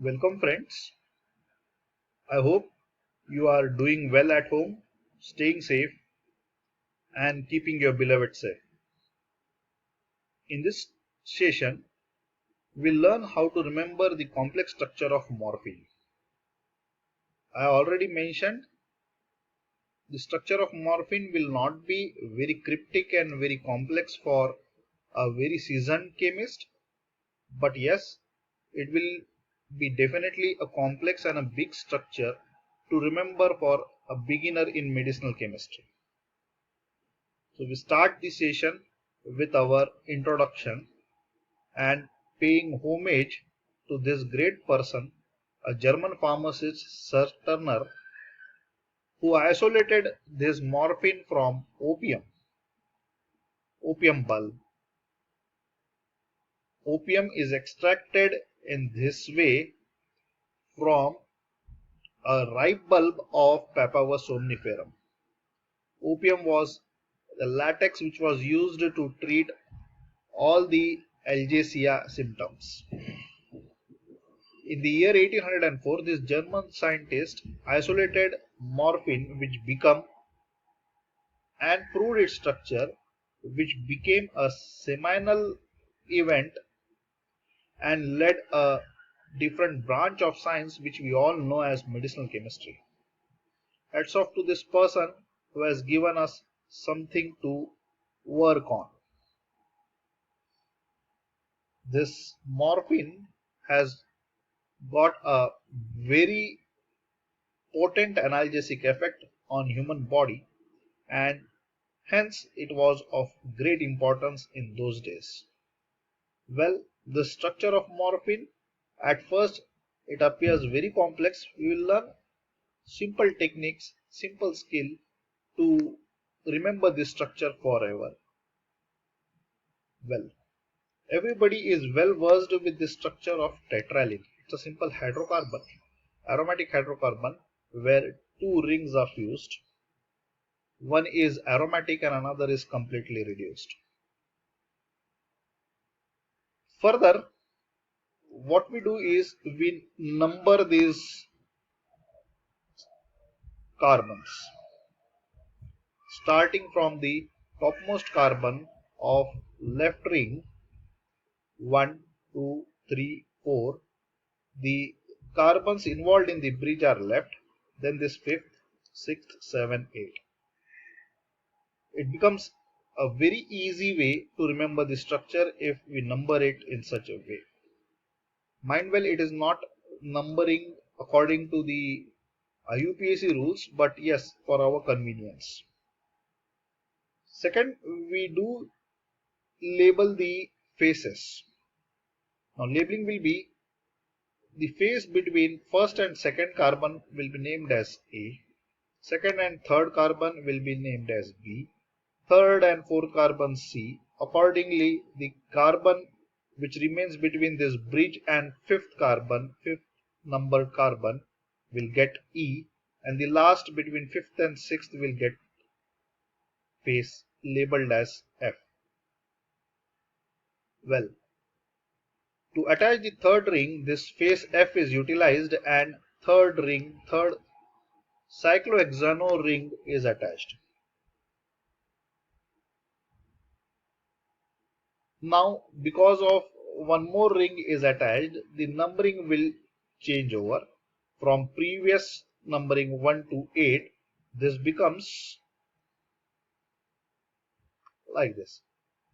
Welcome, friends. I hope you are doing well at home, staying safe, and keeping your beloved safe. In this session, we'll learn how to remember the complex structure of morphine. I already mentioned the structure of morphine will not be very cryptic and very complex for a very seasoned chemist, but yes, it will be definitely a complex and a big structure to remember for a beginner in medicinal chemistry. So we start the session with our introduction and paying homage to this great person, a German pharmacist, Sir Turner, who isolated this morphine from opium bulb. Opium is extracted in this way from a ripe bulb of Papaver somniferum. Opium was the latex which was used to treat all the Algesia symptoms. In the year 1804, this German scientist isolated morphine, which became and proved its structure, which became a seminal event and led a different branch of science which we all know as medicinal chemistry. Hats off to this person who has given us something to work on. This morphine has got a very potent analgesic effect on human body, and hence it was of great importance in those days. Well, the structure of morphine, at first it appears very complex. We will learn simple techniques, simple skill to remember this structure forever. Well, everybody is well versed with the structure of tetraline. It's a simple hydrocarbon, aromatic hydrocarbon, where two rings are fused. One is aromatic and another is completely reduced. Further, what we do is we number these carbons, starting from the topmost carbon of left ring 1, 2, 3, 4. The carbons involved in the bridge are left, then this fifth, sixth, seventh, eighth. It becomes a very easy way to remember the structure if we number it in such a way. Mind well, it is not numbering according to the IUPAC rules, but yes, for our convenience. Second, we do label the faces. Now, labeling will be the face between first and second carbon will be named as A, second and third carbon will be named as B, third and fourth carbon C. Accordingly, the carbon which remains between this bridge and fifth carbon, fifth numbered carbon, will get E, and the last between fifth and sixth will get face labeled as F. Well, to attach the third ring, this face F is utilized and third cyclohexano ring is attached. Now, because of one more ring is attached, the numbering will change over. From previous numbering 1 to 8, this becomes like this.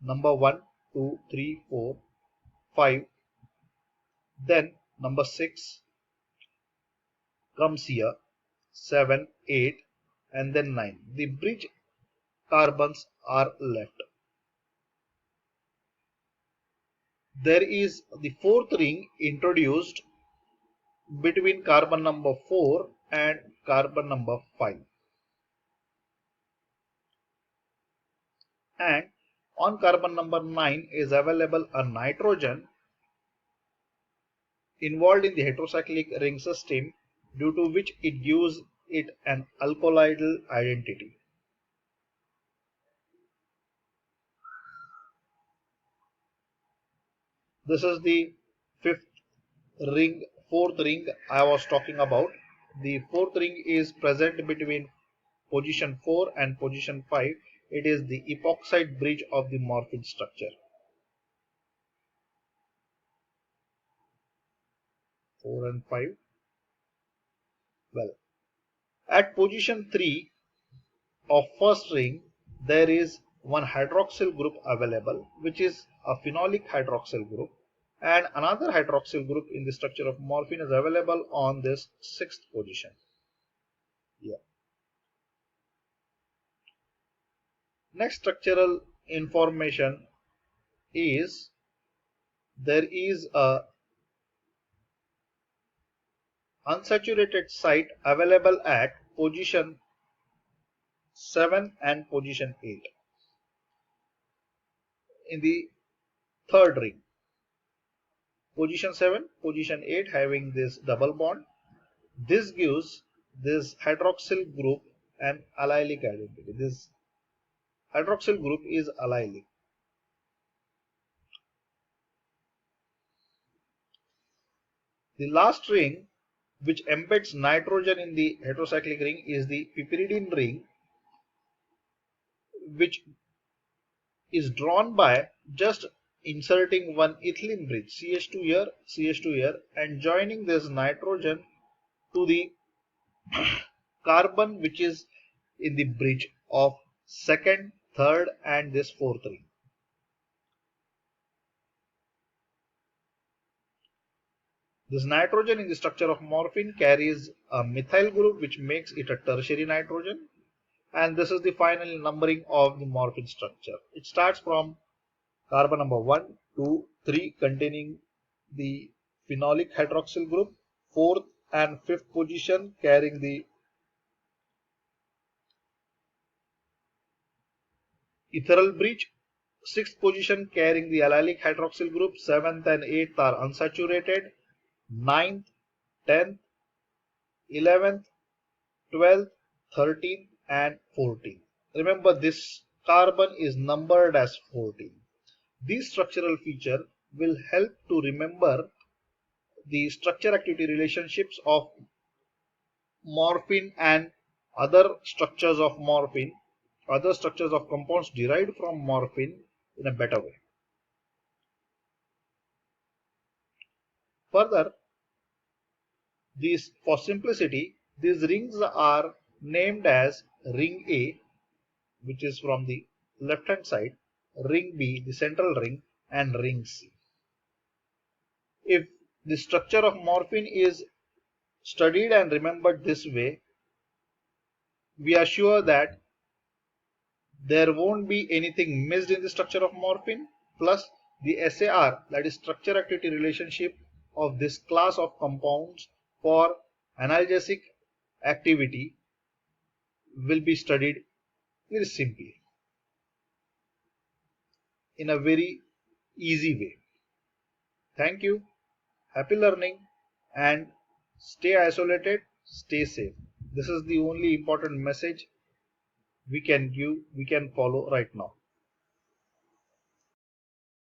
Number 1, 2, 3, 4, 5. Then number 6 comes here, 7, 8, and then 9. The bridge carbons are left. There is the fourth ring introduced between carbon number 4 and carbon number 5. And on carbon number 9 is available a nitrogen involved in the heterocyclic ring system, due to which it gives it an alkylyl identity. This is the fifth ring fourth ring I was talking about. The fourth ring is present between position 4 and position 5. It is the epoxide bridge of the morphine structure. 4 and 5. Well, at position 3 of first ring, there is one hydroxyl group available, which is a phenolic hydroxyl group, and another hydroxyl group in the structure of morphine is available on this sixth position. Yeah. Next structural information is there is a unsaturated site available at position 7 and position 8 in the third ring. Position 7, position 8 having this double bond. This gives this hydroxyl group an allylic identity. This hydroxyl group is allylic. The last ring which embeds nitrogen in the heterocyclic ring is the piperidine ring, which is drawn by just inserting one ethylene bridge, CH2 here, CH2 here, and joining this nitrogen to the carbon which is in the bridge of second, third, and this fourth ring. This nitrogen in the structure of morphine carries a methyl group which makes it a tertiary nitrogen, and this is the final numbering of the morphine structure. It starts from carbon number 1, 2, 3 containing the phenolic hydroxyl group, fourth and fifth position carrying the ethereal bridge, sixth position carrying the allylic hydroxyl group, seventh and eighth are unsaturated, ninth, 10th, 11th, 12th, 13th, and 14th. Remember, this carbon is numbered as 14. This structural feature will help to remember the structure activity relationships of morphine and other structures of morphine, other structures of compounds derived from morphine in a better way. Further, for simplicity, these rings are named as ring A, which is from the left hand side, ring B, the central ring, and ring C. If the structure of morphine is studied and remembered this way, we are sure that there won't be anything missed in the structure of morphine, plus the SAR, that is structure activity relationship of this class of compounds for analgesic activity, will be studied very simply in a very easy way. Thank you, happy learning, and stay isolated, stay safe. This is the only important message we can follow right now.